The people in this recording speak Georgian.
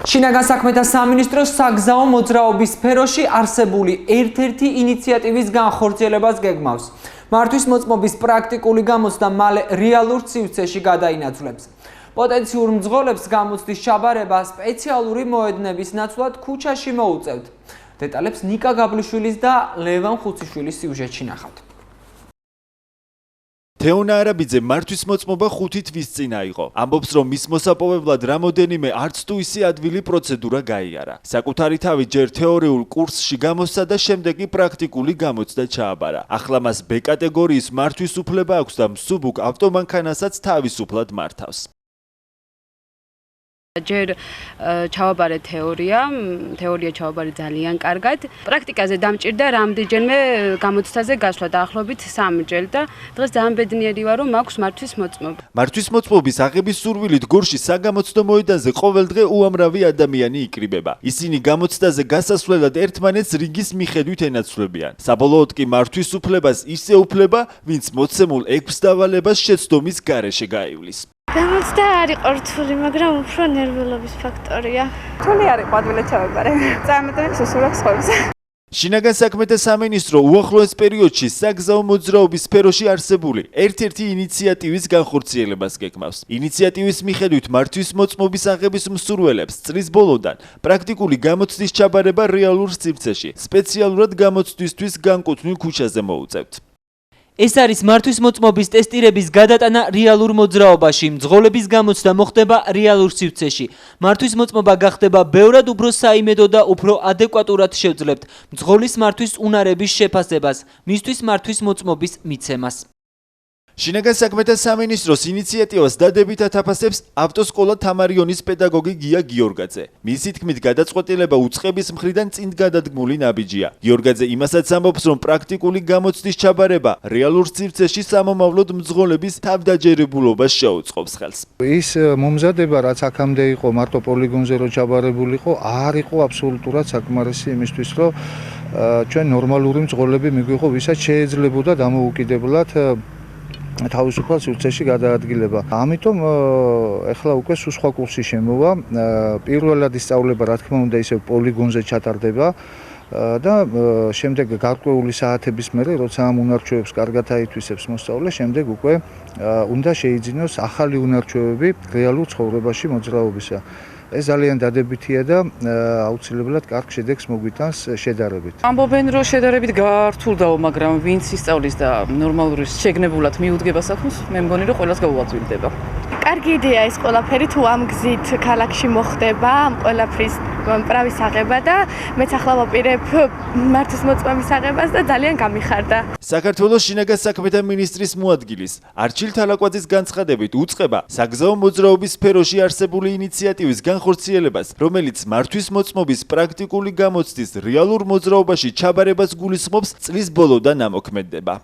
შინაგან საქმეთა სამინისტროს საგზაო მოძრაობის სფეროში არსებული ერთ-ერთი ინიციატივის განხორციელებას გეგმავს. მართვის მოწმობის პრაქტიკული გამოცდა მალე რეალურ სივრცეში გადაინაცვლებს. პოტენციურ მძღოლებს გამოცდის ჩაბარება სპეციალური მოედნების ნაცვლად ქუჩაში მოუწევთ. დეტალებს ნიკა გაბლიშვილის და ლევან ხუციშვილის სიუჟეტში ნახავთ. თეონა არაბიძე მართვის მოწმობა 5 თვის წინ აიღო. ამბობს, რომ მის მოსაპოვებლად რამოდენიმე არც თუ ისე ადვილი პროცედურა გაიარა. საკუთარი თავი ჯერ თეორიულ კურსში გამოსცა და შემდეგ კი პრაქტიკული გამოცდა ჩააბარა. ახლა მას B კატეგორიის მართვის უფლება აქვს და მსუბუქ ავტომანქანასაც თავისუფლად მართავს. ჯერ ჩავაბარე თეორია ჩავაბარე ძალიან კარგად. პრაქტიკაზე დამჭირდა რამდენჯერმე გამოცდაზე გასვლა დაახლოებით 3 ჯერ და დღეს ძალიან ბედნიერი ვარ, რომ მაქვს მართვის მოწმობა. მართვის მოწმობის აღების სურვილით გორში საგამოცდო მოედანზე ყოველდღე უამრავი ადამიანი იკრიბება. ისინი გამოცდაზე გასასვლელად ერთმანეთს რიგის მიხედვით ენაცვლებიან. საბოლოოდ კი მართვის უფლებას ისე უფლება, ვინც მოცემულ 6 დავალებას შეცდომის გარეშე გაივლის. გამოცდა არ იყო რთული, მაგრამ უფრო ნერვულობის ფაქტორია. რთული არ იყო ადვილად ჩავაბარე. წარმატებით უსურვებს ხოლმე. შინაგან საქმეთა სამინისტრო უახლოეს პერიოდში საგზაო მოძრაობის სფეროში არსებული ერთ-ერთი ინიციატივის განხორციელებას გეგმავს. ინიციატივის მიხედვით მართვის მოწმობის აღების მსურველებს წლის ბოლოდან პრაქტიკული გამოცდის ჩაბარება რეალურ სივრცეში, სპეციალურად გამოცდისთვის განკუთვნილ ქუჩაზე მოუწევთ. ეს არის მართვის მოწმობის ტესტირების გადატანა რეალურ მოძრაობაში. მძღოლების გამოცდა მოხდება რეალურ სივრცეში. მართვის მოწმობა გახდება ბევრად უფრო საიმედო და უფრო ადეკვატურად შევძლებთ მძღოლის მართვის უნარების შეფასებას, მისთვის მართვის მოწმობის მიცემას. შინაგან საქმეთა სამინისტროს ინიციატივას დადებითად აფასებს ავტოსკოლა თამარიონის პედაგოგი გია გიორგაძე. მისი თქმით, გადაწყვეტილება უწყების მხრიდან წინ გადადგმული ნაბიჯია. გიორგაძე იმასაც ამბობს, რომ პრაქტიკული გამოცდის ჩაბარება რეალურ სივრცეში სამომავლოდ მძღოლების თავდაჯერებულობას შეუწყობს ხელს. ის მომზადება, რაც აქამდე იყო მარტო პოლიგონზე რო ჩაბარებულიყო, არ იყო აბსოლუტურად საკმარისი იმისთვის, რომ ჩვენ ნორმალური მძღოლები მიგვიღო, ვისაც შეეძლებოდა დამოუკიდებლად თავისუფალ სივრცეში გადაადგილება. ამიტომ ეხლა უკვე სხვა კურსი შემოვა. პირველად ისწავლება, რა თქმა უნდა, ისევ პოლიგონზე ჩატარდება და შემდეგ გარკვეული საათების მერე, როცა ამ უნარჩვევებს კარგად აითვისებს მოსწავლე, შემდეგ უკვე უნდა შეიძინოს ახალი უნარჩვევები რეალურ ცხოვრებაში მოძრაობისა. ეს ძალიან დადებითია და აუცილებლად კარგ შედეგს მოგვითანს შედარებით. ამბობენ, რომ შედარებით გართულდაო, მაგრამ ვინც ისწავლის და ნორმალური შეგნებულად მიუდგება საქმეს, მე მგონი, რომ ყველას გაუაწვილდება. კარგი იდეა ეს ყველაფერი, თუ ამ გზით ქალაქში მოხდება, ამ ყველაფრის მправის აღება და მეც ახლა ვაპირებ მართვის მოწმობის აღებას და ძალიან გამიხარდა. საქართველოს შინაგან საქმეთა მინისტრის მოადგილის არჩილ თალაკვაძის განცხადებით უწყება საგზაო მოძრაობის სფეროში არსებული ინიციატივის განხორციელებას, რომელიც მართვის მოწმობის პრაქტიკული გამოცდის რეალურ მოძრაობაში ჩაბარებას გულისხმობს, წლის ბოლოდან ამოქმედდება.